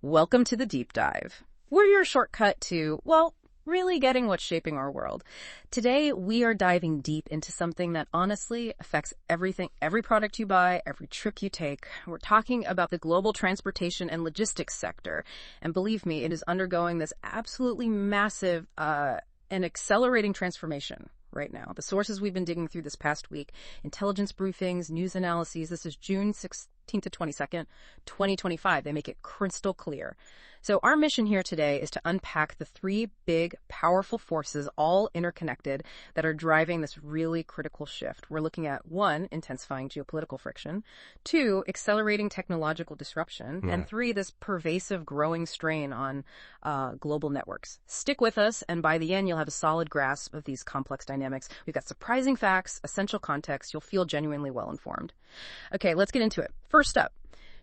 Welcome to the Deep Dive. We're your shortcut to, well, really getting what's shaping our world. Today, we are diving deep into something that honestly affects everything, every product you buy, every trip you take. We're talking about the global transportation and logistics sector. And believe me, it is undergoing this absolutely massive and accelerating transformation right now. The sources we've been digging through this past week, intelligence briefings, news analyses, this is June 16th to 22nd, 2025. They make it crystal clear. So our mission here today is to unpack the three big, powerful forces, all interconnected, that are driving this really critical shift. We're looking at 1, intensifying geopolitical friction, 2, accelerating technological disruption, and 3, this pervasive growing strain on global networks. Stick with us, and by the end, you'll have a solid grasp of these complex dynamics. We've got surprising facts, essential context. You'll feel genuinely well informed. Okay, let's get into it. First up,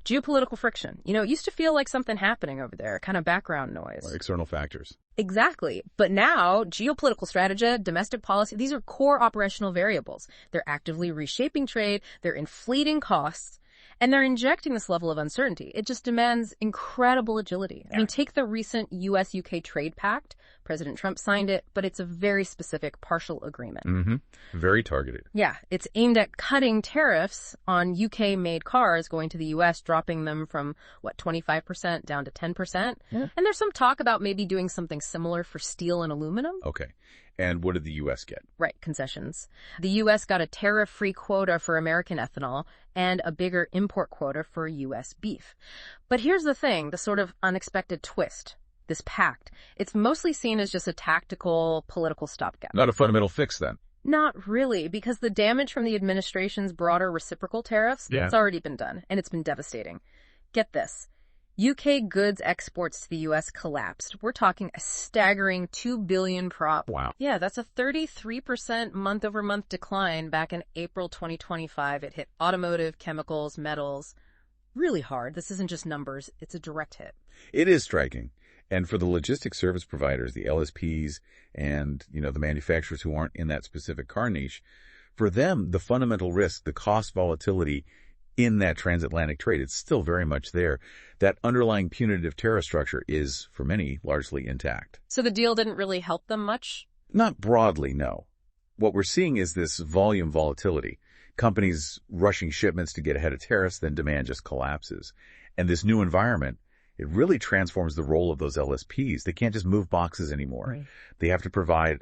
geopolitical friction. You know, it used to feel like something happening over there, kind of background noise. Or external factors. Exactly. But now, geopolitical strategy, domestic policy, these are core operational variables. They're actively reshaping trade, they're inflating costs, and they're injecting this level of uncertainty. It just demands incredible agility. I mean, take the recent U.S.-UK trade pact. President Trump signed it, but it's a very specific partial agreement. Very targeted. Yeah, it's aimed at cutting tariffs on UK-made cars going to the U.S., dropping them from, 25% down to 10%. Yeah. And there's some talk about maybe doing something similar for steel and aluminum. Okay. And what did the U.S. get? Right, concessions. The U.S. got a tariff-free quota for American ethanol and a bigger import quota for U.S. beef. But here's the thing, the sort of unexpected twist. This pact, it's mostly seen as just a tactical political stopgap. Not a fundamental fix, then? Not really, because the damage from the administration's broader reciprocal tariffs, it's already been done, and it's been devastating. Get this. UK goods exports to the U.S. collapsed. We're talking a staggering 2 billion prop. Wow. Yeah, that's a 33% month-over-month decline back in April 2025. It hit automotive, chemicals, metals. Really hard. This isn't just numbers. It's a direct hit. It is striking. And for the logistics service providers, the LSPs, and, the manufacturers who aren't in that specific car niche, for them, the fundamental risk, the cost volatility in that transatlantic trade, it's still very much there. That underlying punitive tariff structure is, for many, largely intact. So the deal didn't really help them much? Not broadly, no. What we're seeing is this volume volatility. Companies rushing shipments to get ahead of tariffs, then demand just collapses. And this new environment, it really transforms the role of those LSPs. They can't just move boxes anymore. Right. They have to provide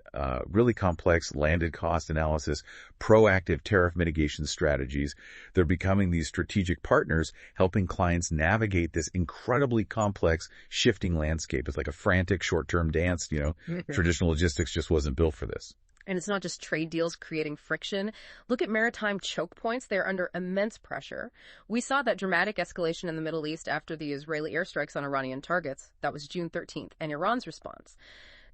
really complex landed cost analysis, proactive tariff mitigation strategies. They're becoming these strategic partners, helping clients navigate this incredibly complex shifting landscape. It's like a frantic short-term dance, Traditional logistics just wasn't built for this. And it's not just trade deals creating friction. Look at maritime chokepoints. They're under immense pressure. We saw that dramatic escalation in the Middle East after the Israeli airstrikes on Iranian targets. That was June 13th. And Iran's response: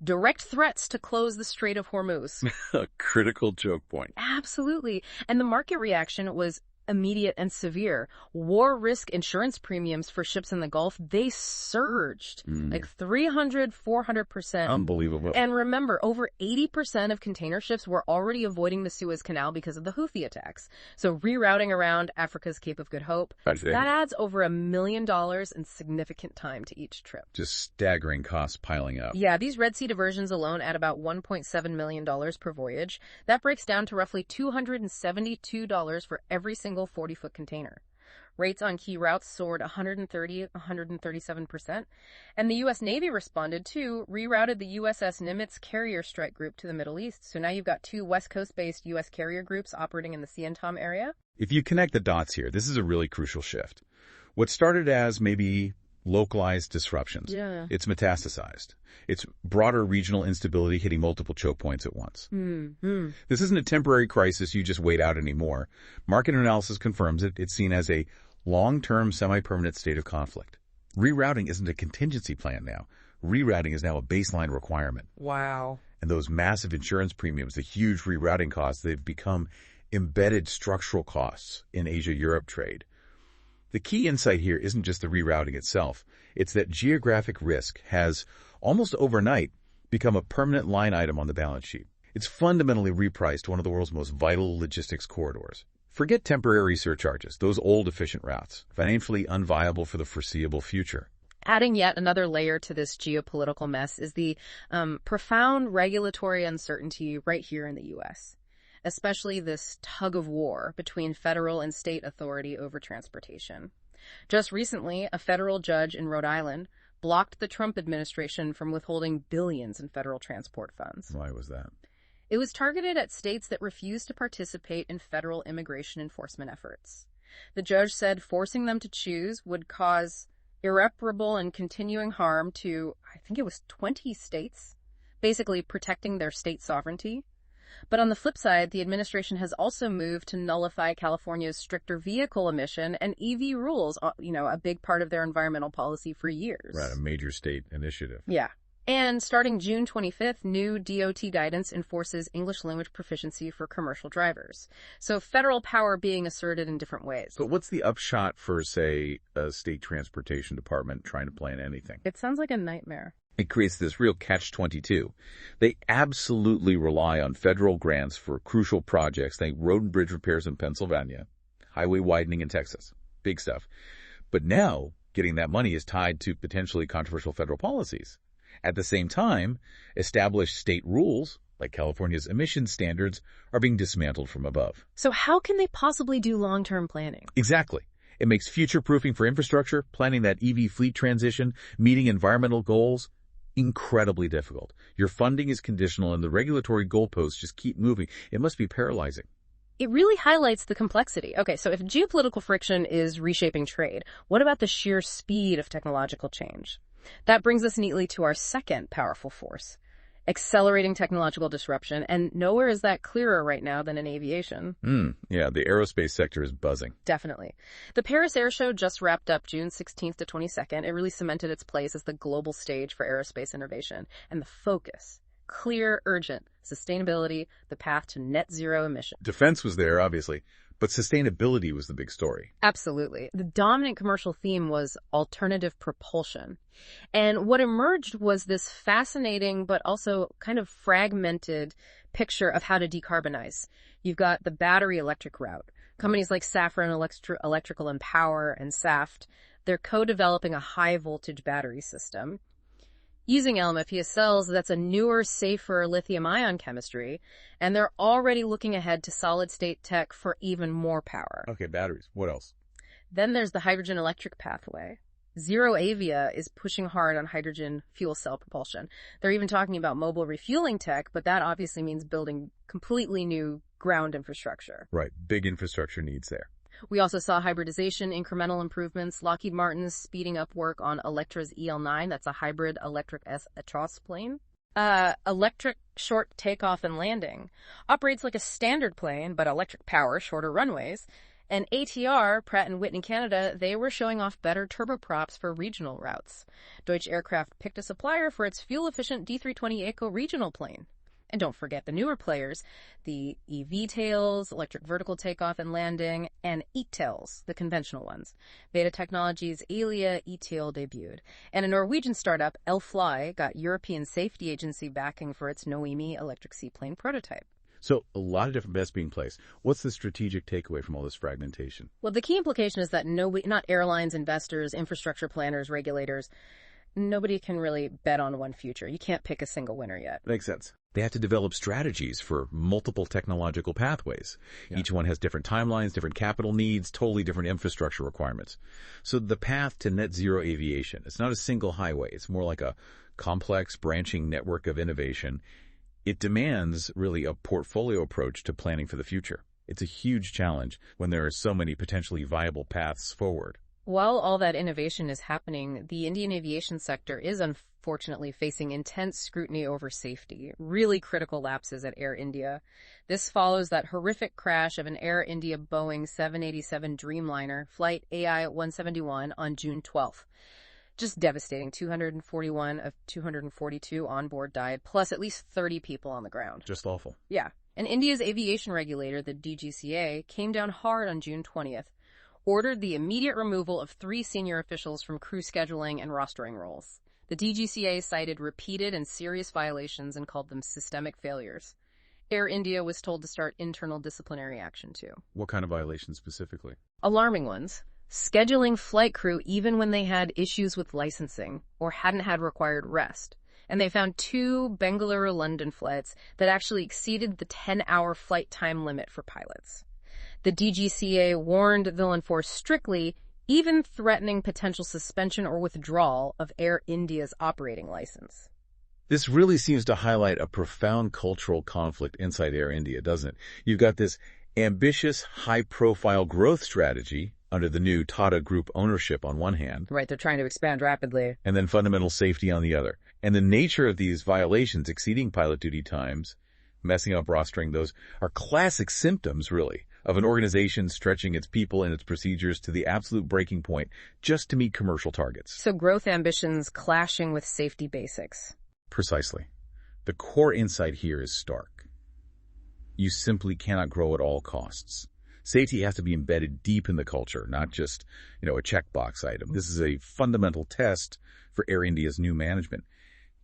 direct threats to close the Strait of Hormuz. A critical choke point. Absolutely. And the market reaction was immediate and severe. War risk insurance premiums for ships in the Gulf, they surged like 300, 400%. Unbelievable. And remember, over 80% of container ships were already avoiding the Suez Canal because of the Houthi attacks. So rerouting around Africa's Cape of Good Hope, that adds over $1 million in significant time to each trip. Just staggering costs piling up. Yeah, these Red Sea diversions alone add about $1.7 million per voyage. That breaks down to roughly $272 for every single 40-foot container. Rates on key routes soared 137%. And the U.S. Navy responded too, rerouted the USS Nimitz carrier strike group to the Middle East. So now you've got 2 West Coast-based U.S. carrier groups operating in the Sea-Tom area. If you connect the dots here, this is a really crucial shift. What started as maybe localized disruptions, it's metastasized. It's broader regional instability hitting multiple choke points at once. This isn't a temporary crisis you just wait out anymore. Market analysis confirms it. It's seen as a long-term, semi-permanent state of conflict. Rerouting isn't a contingency plan now. Rerouting is now a baseline requirement. Wow. And those massive insurance premiums, the huge rerouting costs, they've become embedded structural costs in Asia-Europe trade. The key insight here isn't just the rerouting itself. It's that geographic risk has, almost overnight, become a permanent line item on the balance sheet. It's fundamentally repriced one of the world's most vital logistics corridors. Forget temporary surcharges, those old efficient routes, financially unviable for the foreseeable future. Adding yet another layer to this geopolitical mess is the profound regulatory uncertainty right here in the U.S., especially this tug of war between federal and state authority over transportation. Just recently, a federal judge in Rhode Island blocked the Trump administration from withholding billions in federal transport funds. Why was that? It was targeted at states that refused to participate in federal immigration enforcement efforts. The judge said forcing them to choose would cause irreparable and continuing harm to, I think it was 20 states, basically protecting their state sovereignty. But on the flip side, the administration has also moved to nullify California's stricter vehicle emission and EV rules, a big part of their environmental policy for years. Right, a major state initiative. Yeah. And starting June 25th, new DOT guidance enforces English language proficiency for commercial drivers. So federal power being asserted in different ways. But what's the upshot for, say, a state transportation department trying to plan anything? It sounds like a nightmare. It creates this real catch-22. They absolutely rely on federal grants for crucial projects, like road and bridge repairs in Pennsylvania, highway widening in Texas, big stuff. But now, getting that money is tied to potentially controversial federal policies. At the same time, established state rules, like California's emissions standards, are being dismantled from above. So how can they possibly do long-term planning? Exactly. It makes future-proofing for infrastructure, planning that EV fleet transition, meeting environmental goals, incredibly difficult. Your funding is conditional and the regulatory goalposts just keep moving. It must be paralyzing. It really highlights the complexity. Okay, so if geopolitical friction is reshaping trade, what about the sheer speed of technological change? That brings us neatly to our second powerful force, accelerating technological disruption, and nowhere is that clearer right now than in aviation. Yeah, the aerospace sector is buzzing. Definitely. The Paris Air Show just wrapped up June 16th to 22nd. It really cemented its place as the global stage for aerospace innovation. And the focus, clear, urgent, sustainability, the path to net zero emissions. Defense was there, obviously, but sustainability was the big story. Absolutely. The dominant commercial theme was alternative propulsion. And what emerged was this fascinating but also kind of fragmented picture of how to decarbonize. You've got the battery electric route. Companies like Safran Electrical and Power and Saft, they're co-developing a high-voltage battery system. Using LMFP cells, that's a newer, safer lithium-ion chemistry, and they're already looking ahead to solid-state tech for even more power. Okay, batteries. What else? Then there's the hydrogen electric pathway. Zero Avia is pushing hard on hydrogen fuel cell propulsion. They're even talking about mobile refueling tech, but that obviously means building completely new ground infrastructure. Right, big infrastructure needs there. We also saw hybridization, incremental improvements, Lockheed Martin's speeding up work on Electra's EL9, that's a hybrid electric Etros plane. Electric short takeoff and landing. Operates like a standard plane, but electric power, shorter runways. And ATR, Pratt & Whitney Canada, they were showing off better turboprops for regional routes. Deutsche Aircraft picked a supplier for its fuel-efficient D320 Eco regional plane. And don't forget the newer players, the eVTOLs, electric vertical takeoff and landing, and ETOLs, the conventional ones. Beta Technologies' Alia ETOL debuted. And a Norwegian startup, Elfly, got European Safety Agency backing for its Noemi electric seaplane prototype. So a lot of different bets being placed. What's the strategic takeaway from all this fragmentation? Well, the key implication is that not airlines, investors, infrastructure planners, regulators, nobody can really bet on one future. You can't pick a single winner yet. Makes sense. They have to develop strategies for multiple technological pathways. Yeah. Each one has different timelines, different capital needs, totally different infrastructure requirements. So the path to net zero aviation, it's not a single highway. It's more like a complex branching network of innovation. It demands really a portfolio approach to planning for the future. It's a huge challenge when there are so many potentially viable paths forward. While all that innovation is happening, the Indian aviation sector is unfortunately facing intense scrutiny over safety, really critical lapses at Air India. This follows that horrific crash of an Air India Boeing 787 Dreamliner, flight AI-171, on June 12th. Just devastating. 241 of 242 on board died, plus at least 30 people on the ground. Just awful. Yeah. And India's aviation regulator, the DGCA, came down hard on June 20th. Ordered the immediate removal of 3 senior officials from crew scheduling and rostering roles. The DGCA cited repeated and serious violations and called them systemic failures. Air India was told to start internal disciplinary action too. What kind of violations specifically? Alarming ones. scheduling flight crew even when they had issues with licensing or hadn't had required rest. And they found 2 Bengaluru-London flights that actually exceeded the 10-hour flight time limit for pilots. The DGCA warned they'll enforce strictly, even threatening potential suspension or withdrawal of Air India's operating license. This really seems to highlight a profound cultural conflict inside Air India, doesn't it? You've got this ambitious, high-profile growth strategy under the new Tata Group ownership on one hand. Right, they're trying to expand rapidly. And then fundamental safety on the other. And the nature of these violations, exceeding pilot duty times, messing up rostering, those are classic symptoms, really, of an organization stretching its people and its procedures to the absolute breaking point just to meet commercial targets. So growth ambitions clashing with safety basics. Precisely. The core insight here is stark. You simply cannot grow at all costs. Safety has to be embedded deep in the culture, not just, a checkbox item. This is a fundamental test for Air India's new management.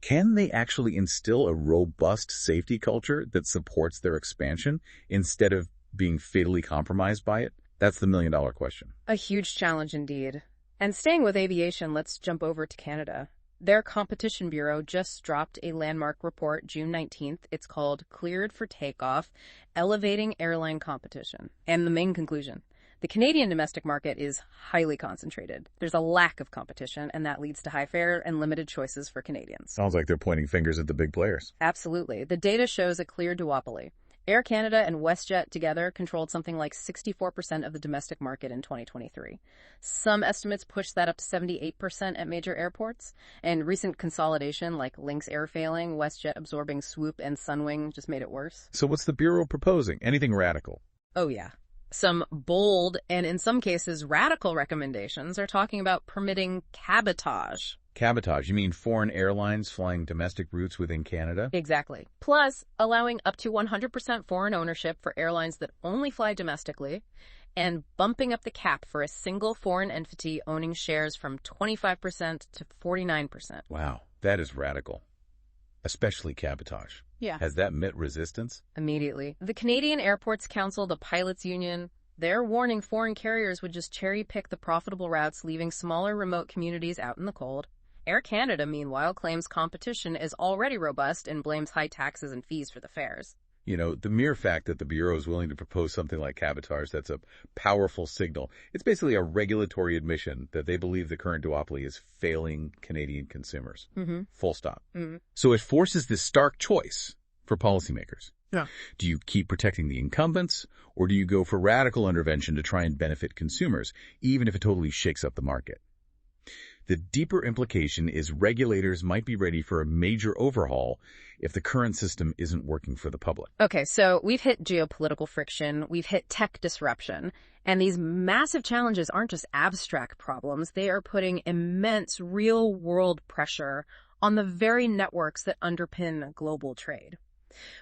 Can they actually instill a robust safety culture that supports their expansion instead of being fatally compromised by it? That's the million-dollar question. A huge challenge indeed. And staying with aviation, let's jump over to Canada. Their Competition Bureau just dropped a landmark report June 19th. It's called Cleared for Takeoff, Elevating Airline Competition. And the main conclusion: the Canadian domestic market is highly concentrated. There's a lack of competition, and that leads to high fare and limited choices for Canadians. Sounds like they're pointing fingers at the big players. Absolutely. The data shows a clear duopoly. Air Canada and WestJet together controlled something like 64% of the domestic market in 2023. Some estimates push that up to 78% at major airports, and recent consolidation like Lynx Air failing, WestJet absorbing Swoop, and Sunwing just made it worse. So what's the Bureau proposing? Anything radical? Oh yeah. Some bold and in some cases radical recommendations are talking about permitting cabotage. Cabotage, you mean foreign airlines flying domestic routes within Canada? Exactly. Plus, allowing up to 100% foreign ownership for airlines that only fly domestically, and bumping up the cap for a single foreign entity owning shares from 25% to 49%. Wow, that is radical. Especially cabotage. Yeah. Has that met resistance? Immediately. The Canadian Airports Council, the pilots union, they're warning foreign carriers would just cherry-pick the profitable routes, leaving smaller remote communities out in the cold. Air Canada, meanwhile, claims competition is already robust and blames high taxes and fees for the fares. The mere fact that the Bureau is willing to propose something like cabotage, that's a powerful signal. It's basically a regulatory admission that they believe the current duopoly is failing Canadian consumers. Mm-hmm. Full stop. Mm-hmm. So it forces this stark choice for policymakers. Yeah. Do you keep protecting the incumbents, or do you go for radical intervention to try and benefit consumers, even if it totally shakes up the market? The deeper implication is regulators might be ready for a major overhaul if the current system isn't working for the public. Okay, so we've hit geopolitical friction, we've hit tech disruption, and these massive challenges aren't just abstract problems. They are putting immense real-world pressure on the very networks that underpin global trade.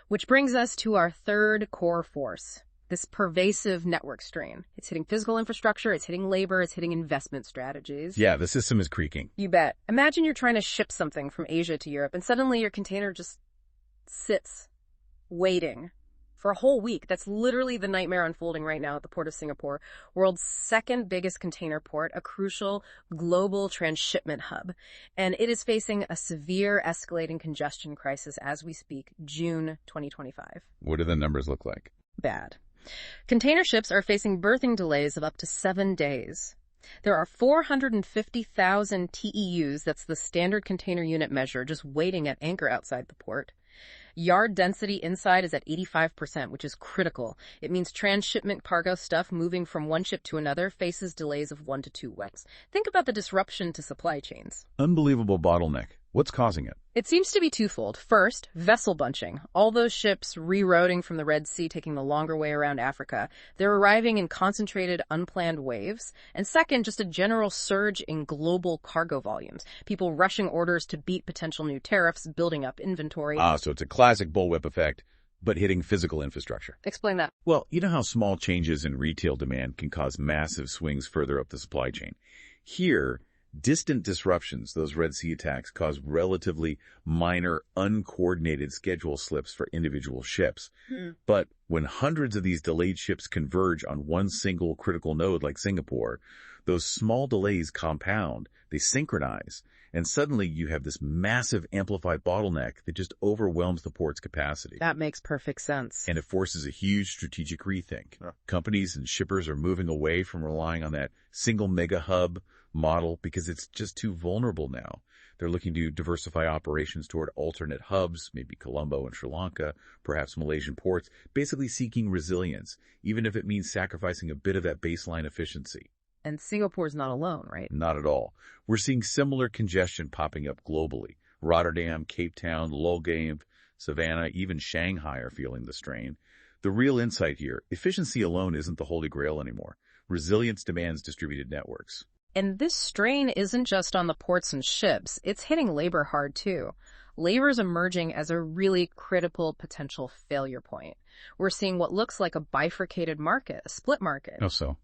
Which brings us to our third core force, this pervasive network strain. It's hitting physical infrastructure, it's hitting labor, it's hitting investment strategies. Yeah, the system is creaking. You bet. Imagine you're trying to ship something from Asia to Europe, and suddenly your container just sits, waiting for a whole week. That's literally the nightmare unfolding right now at the Port of Singapore, world's second biggest container port, a crucial global transshipment hub. And it is facing a severe escalating congestion crisis as we speak, June 2025. What do the numbers look like? Bad. Container ships are facing berthing delays of up to 7 days. There are 450,000 TEUs, that's the standard container unit measure, just waiting at anchor outside the port. Yard density inside is at 85%, which is critical. It means transshipment cargo stuff moving from one ship to another faces delays of 1 to 2 weeks. Think about the disruption to supply chains. Unbelievable bottleneck. What's causing it? It seems to be twofold. First, vessel bunching. All those ships rerouting from the Red Sea, taking the longer way around Africa. They're arriving in concentrated, unplanned waves. And second, just a general surge in global cargo volumes. People rushing orders to beat potential new tariffs, building up inventory. So it's a classic bullwhip effect, but hitting physical infrastructure. Explain that. Well, you know how small changes in retail demand can cause massive swings further up the supply chain. Here, distant disruptions, those Red Sea attacks, cause relatively minor, uncoordinated schedule slips for individual ships. But when hundreds of these delayed ships converge on one single critical node like Singapore, Those small delays compound, they synchronize, and suddenly you have this massive amplified bottleneck that just overwhelms the port's capacity. That makes perfect sense. And it forces a huge strategic rethink. Yeah. Companies and shippers are moving away from relying on that single mega hub model because it's just too vulnerable now. They're looking to diversify operations toward alternate hubs, maybe Colombo and Sri Lanka, perhaps Malaysian ports, basically seeking resilience, even if it means sacrificing a bit of that baseline efficiency. And Singapore's not alone, right? Not at all. We're seeing similar congestion popping up globally. Rotterdam, Cape Town, Lulgame, Savannah, even Shanghai are feeling the strain. The real insight here, efficiency alone isn't the holy grail anymore. Resilience demands distributed networks. And this strain isn't just on the ports and ships. It's hitting labor hard, too. Labor is emerging as a really critical potential failure point. We're seeing what looks like a bifurcated market, a split market. How so?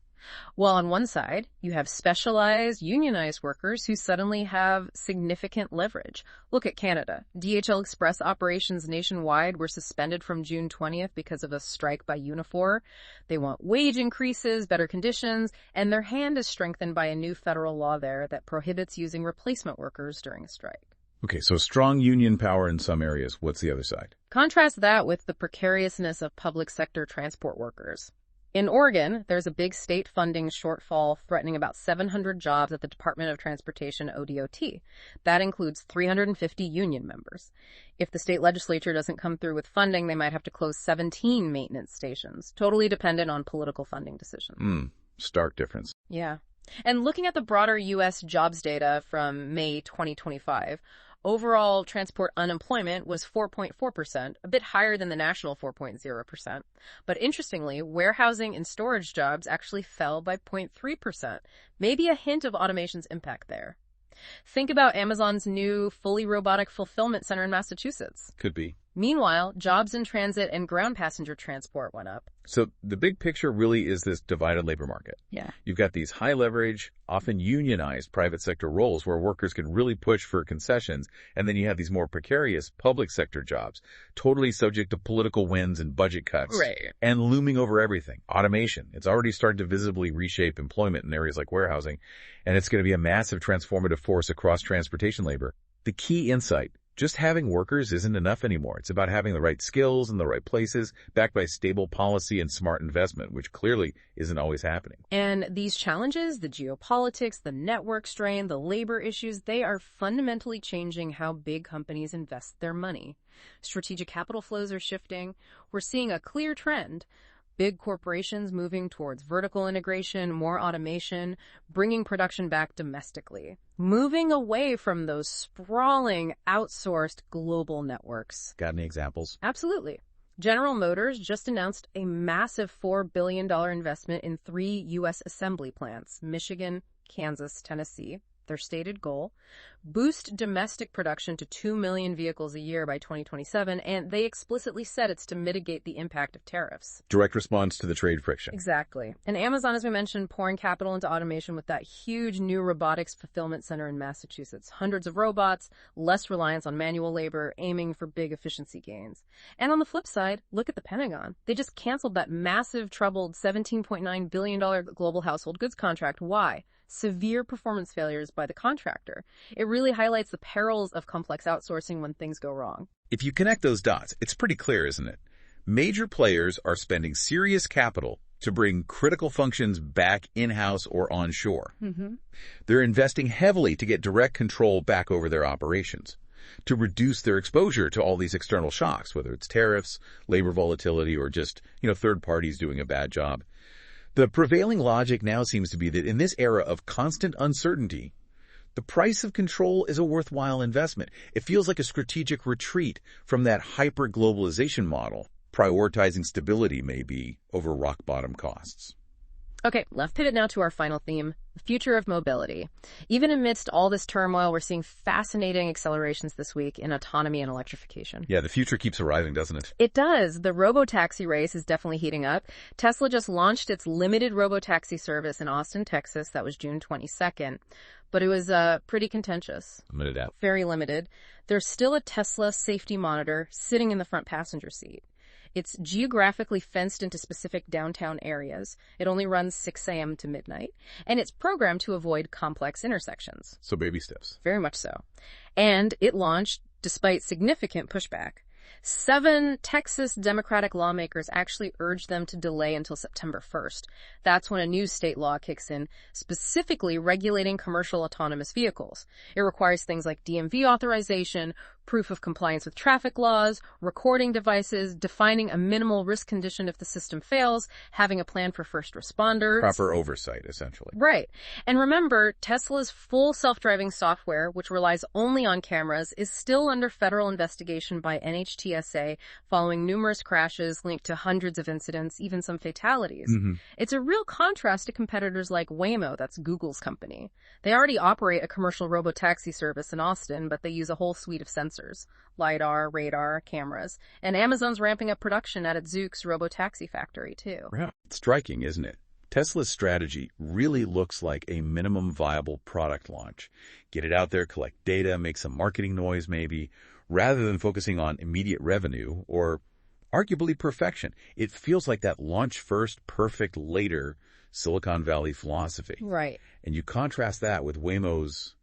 Well, on one side, you have specialized, unionized workers who suddenly have significant leverage. Look at Canada. DHL Express operations nationwide were suspended from June 20th because of a strike by Unifor. They want wage increases, better conditions, and their hand is strengthened by a new federal law there that prohibits using replacement workers during a strike. Okay, so strong union power in some areas. What's the other side? Contrast that with the precariousness of public sector transport workers. In Oregon, there's a big state funding shortfall threatening about 700 jobs at the Department of Transportation ODOT. That includes 350 union members. If the state legislature doesn't come through with funding, they might have to close 17 maintenance stations, totally dependent on political funding decisions. Stark difference. Yeah. And looking at the broader U.S. jobs data from May 2025, overall transport unemployment was 4.4%, a bit higher than the national 4.0%. But interestingly, warehousing and storage jobs actually fell by 0.3%. Maybe a hint of automation's impact there. Think about Amazon's new fully robotic fulfillment center in Massachusetts. Could be. Meanwhile, jobs in transit and ground passenger transport went up. So the big picture really is this divided labor market. Yeah. You've got these high leverage, often unionized private sector roles where workers can really push for concessions. And then you have these more precarious public sector jobs, totally subject to political wins and budget cuts. Right. And looming over everything. Automation. It's already started to visibly reshape employment in areas like warehousing. And it's going to be a massive transformative force across transportation labor. The key insight: just having workers isn't enough anymore. It's about having the right skills in the right places, backed by stable policy and smart investment, which clearly isn't always happening. And these challenges, the geopolitics, the network strain, the labor issues, they are fundamentally changing how big companies invest their money. Strategic capital flows are shifting. We're seeing a clear trend. Big corporations moving towards vertical integration, more automation, bringing production back domestically, moving away from those sprawling, outsourced global networks. Got any examples? Absolutely. General Motors just announced a massive $4 billion investment in 3 U.S. assembly plants, Michigan, Kansas, Tennessee. Their stated goal: boost domestic production to 2 million vehicles a year by 2027, and they explicitly said it's to mitigate the impact of tariffs. Direct response to the trade friction. Exactly. And Amazon, as we mentioned, pouring capital into automation with that huge new robotics fulfillment center in Massachusetts. Hundreds of robots, less reliance on manual labor, aiming for big efficiency gains. And on the flip side, look at the Pentagon. They just canceled that massive, troubled $17.9 billion global household goods contract. Why? Severe performance failures by the contractor. It really highlights the perils of complex outsourcing when things go wrong. If you connect those dots, it's pretty clear, isn't it? Major players are spending serious capital to bring critical functions back in-house or onshore. They're investing heavily to get direct control back over their operations, to reduce their exposure to all these external shocks, whether it's tariffs, labor volatility, or just, third parties doing a bad job. The prevailing logic now seems to be that in this era of constant uncertainty, the price of control is a worthwhile investment. It feels like a strategic retreat from that hyper-globalization model, prioritizing stability maybe over rock-bottom costs. Okay, let's pivot now to our final theme, the future of mobility. Even amidst all this turmoil, we're seeing fascinating accelerations this week in autonomy and electrification. Yeah, the future keeps arriving, doesn't it? It does. The robotaxi race is definitely heating up. Tesla just launched its limited robotaxi service in Austin, Texas. That was June 22nd. But it was pretty contentious. Limited out. Very limited. There's still a Tesla safety monitor sitting in the front passenger seat. It's geographically fenced into specific downtown areas. It only runs 6 a.m. to midnight, and it's programmed to avoid complex intersections. So baby steps. Very much so. And it launched despite significant pushback. 7 Texas Democratic lawmakers actually urged them to delay until September 1st. That's when a new state law kicks in, specifically regulating commercial autonomous vehicles. It requires things like DMV authorization, proof of compliance with traffic laws, recording devices, defining a minimal risk condition if the system fails, having a plan for first responders. Proper oversight, essentially. Right. And remember, Tesla's full self-driving software, which relies only on cameras, is still under federal investigation by NHTSA following numerous crashes linked to hundreds of incidents, even some fatalities. It's a real contrast to competitors like Waymo, that's Google's company. They already operate a commercial robotaxi service in Austin, but they use a whole suite of sensors. LiDAR, radar, cameras. And Amazon's ramping up production at its Zoox robotaxi factory, too. Yeah. It's striking, isn't it? Tesla's strategy really looks like a minimum viable product launch. Get it out there, collect data, make some marketing noise maybe, rather than focusing on immediate revenue or arguably perfection. It feels like that launch first, perfect later Silicon Valley philosophy. Right. And you contrast that with Waymo's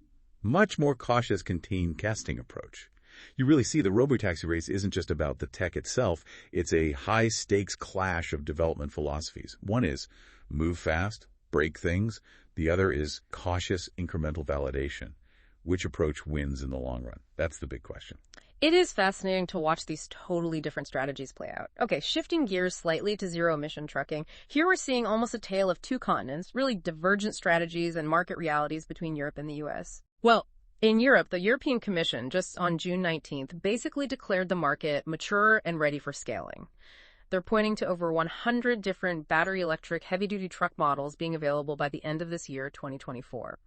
much more cautious contained testing approach. You really see the robotaxi race isn't just about the tech itself. It's a high-stakes clash of development philosophies. One is move fast, break things. The other is cautious incremental validation. Which approach wins in the long run? That's the big question. It is fascinating to watch these totally different strategies play out. Okay, shifting gears slightly to zero-emission trucking, here we're seeing almost a tale of 2 continents, really divergent strategies and market realities between Europe and the U.S. Well, in Europe, the European Commission, just on June 19th, basically declared the market mature and ready for scaling. They're pointing to over 100 different battery electric heavy-duty truck models being available by the end of this year, 2024.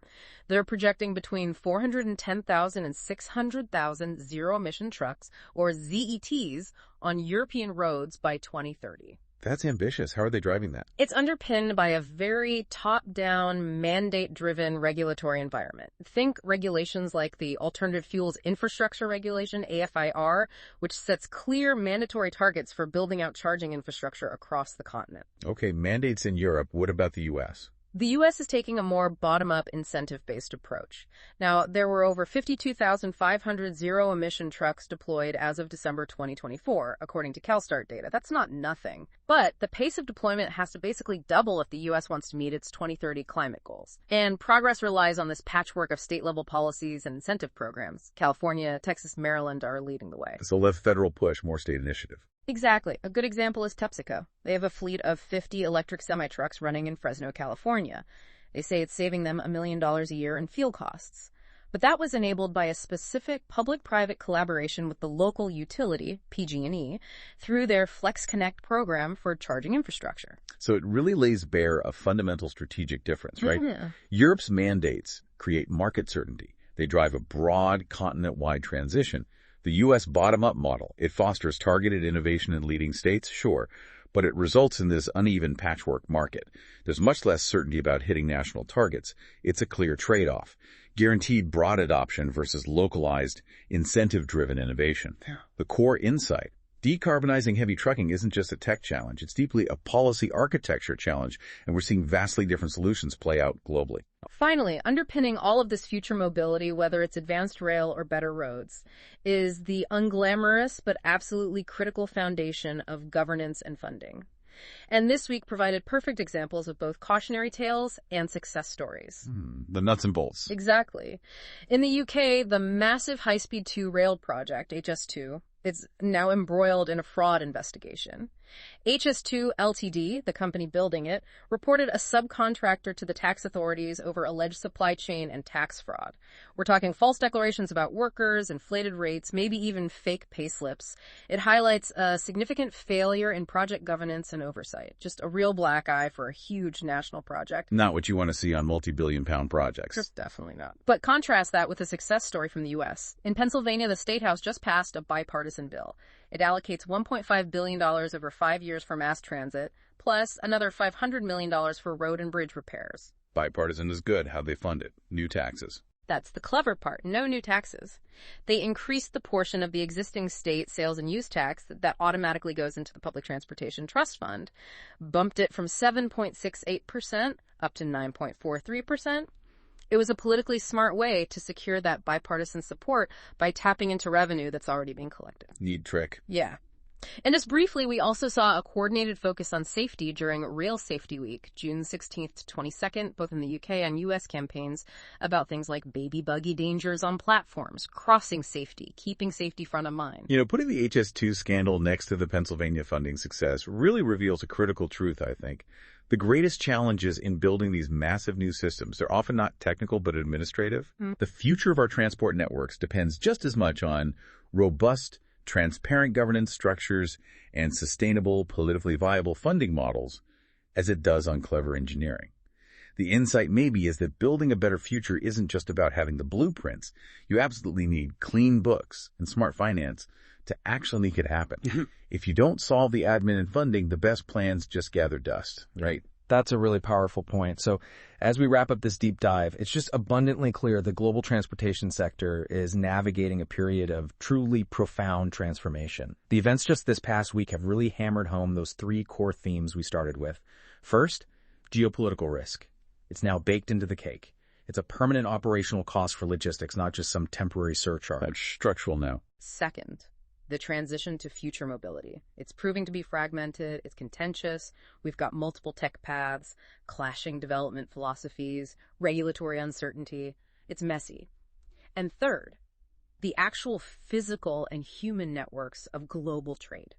They're projecting between 410,000 and 600,000 zero-emission trucks, or ZETs, on European roads by 2030. That's ambitious. How are they driving that? It's underpinned by a very top-down, mandate-driven regulatory environment. Think regulations like the Alternative Fuels Infrastructure Regulation, AFIR, which sets clear mandatory targets for building out charging infrastructure across the continent. Okay, mandates in Europe. What about the U.S.? The U.S. is taking a more bottom-up, incentive-based approach. Now, there were over 52,500 zero-emission trucks deployed as of December 2024, according to CalSTART data. That's not nothing. But the pace of deployment has to basically double if the U.S. wants to meet its 2030 climate goals. And progress relies on this patchwork of state-level policies and incentive programs. California, Texas, Maryland are leading the way. So less federal push, more state initiative. Exactly. A good example is PepsiCo. They have a fleet of 50 electric semi-trucks running in Fresno, California. They say it's saving them $1 million a year in fuel costs. But that was enabled by a specific public-private collaboration with the local utility, PG&E, through their Flex Connect program for charging infrastructure. So it really lays bare a fundamental strategic difference, right? Yeah. Europe's mandates create market certainty. They drive a broad, continent-wide transition. The U.S. bottom-up model, it fosters targeted innovation in leading states, sure, but it results in this uneven patchwork market. There's much less certainty about hitting national targets. It's a clear trade-off. Guaranteed broad adoption versus localized, incentive-driven innovation. Yeah. The core insight: decarbonizing heavy trucking isn't just a tech challenge. It's deeply a policy architecture challenge, and we're seeing vastly different solutions play out globally. Finally, underpinning all of this future mobility, whether it's advanced rail or better roads, is the unglamorous but absolutely critical foundation of governance and funding. And this week provided perfect examples of both cautionary tales and success stories. The nuts and bolts. Exactly. In the UK, the massive High-Speed 2 rail project, HS2, is now embroiled in a fraud investigation. HS2 Ltd, the company building it, reported a subcontractor to the tax authorities over alleged supply chain and tax fraud. We're talking false declarations about workers, inflated rates, maybe even fake pay slips. It highlights a significant failure in project governance and oversight. Just a real black eye for a huge national project. Not what you want to see on multi-billion-pound projects. Just definitely not. But contrast that with a success story from the U.S. In Pennsylvania, the State House just passed a bipartisan bill. It allocates $1.5 billion over 5 years for mass transit, plus another $500 million for road and bridge repairs. Bipartisan is good. How'd they fund it? New taxes. That's the clever part. No new taxes. They increased the portion of the existing state sales and use tax that automatically goes into the Public Transportation Trust Fund, bumped it from 7.68% up to 9.43%. It was a politically smart way to secure that bipartisan support by tapping into revenue that's already being collected. Neat trick. Yeah. And just briefly, we also saw a coordinated focus on safety during Rail Safety Week, June 16th to 22nd, both in the UK and US campaigns, about things like baby buggy dangers on platforms, crossing safety, keeping safety front of mind. Putting the HS2 scandal next to the Pennsylvania funding success really reveals a critical truth, I think. The greatest challenges in building these massive new systems, they're often not technical but administrative. The future of our transport networks depends just as much on robust, transparent governance structures and sustainable, politically viable funding models as it does on clever engineering. The insight maybe is that building a better future isn't just about having the blueprints. You absolutely need clean books and smart finance to actually make it happen. If you don't solve the admin and funding, the best plans just gather dust, right? That's a really powerful point. So as we wrap up this deep dive, it's just abundantly clear the global transportation sector is navigating a period of truly profound transformation. The events just this past week have really hammered home those three core themes we started with. First, geopolitical risk. It's now baked into the cake. It's a permanent operational cost for logistics, not just some temporary surcharge. That's structural now. Second, the transition to future mobility. It's proving to be fragmented, it's contentious, we've got multiple tech paths, clashing development philosophies, regulatory uncertainty. It's messy. And third, the actual physical and human networks of global trade.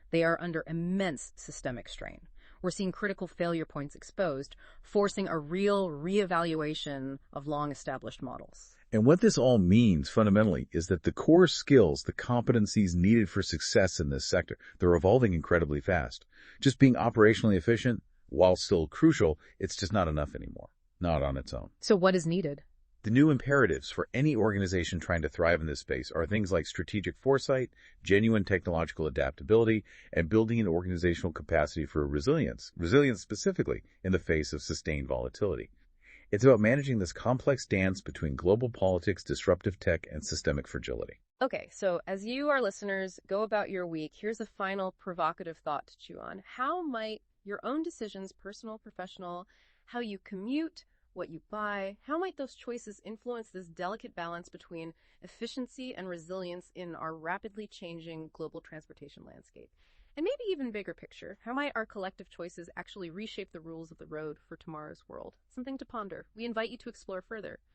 They are under immense systemic strain. We're seeing critical failure points exposed, forcing a real reevaluation of long-established models. And what this all means, fundamentally, is that the core skills, the competencies needed for success in this sector, they're evolving incredibly fast. Just being operationally efficient, while still crucial, it's just not enough anymore. Not on its own. So what is needed? The new imperatives for any organization trying to thrive in this space are things like strategic foresight, genuine technological adaptability, and building an organizational capacity for resilience specifically in the face of sustained volatility. It's about managing this complex dance between global politics, disruptive tech, and systemic fragility. Okay, so as you, our listeners, go about your week, here's a final provocative thought to chew on. How might your own decisions, personal, professional, how you commute, what you buy, how might those choices influence this delicate balance between efficiency and resilience in our rapidly changing global transportation landscape? And maybe even bigger picture, how might our collective choices actually reshape the rules of the road for tomorrow's world? Something to ponder. We invite you to explore further.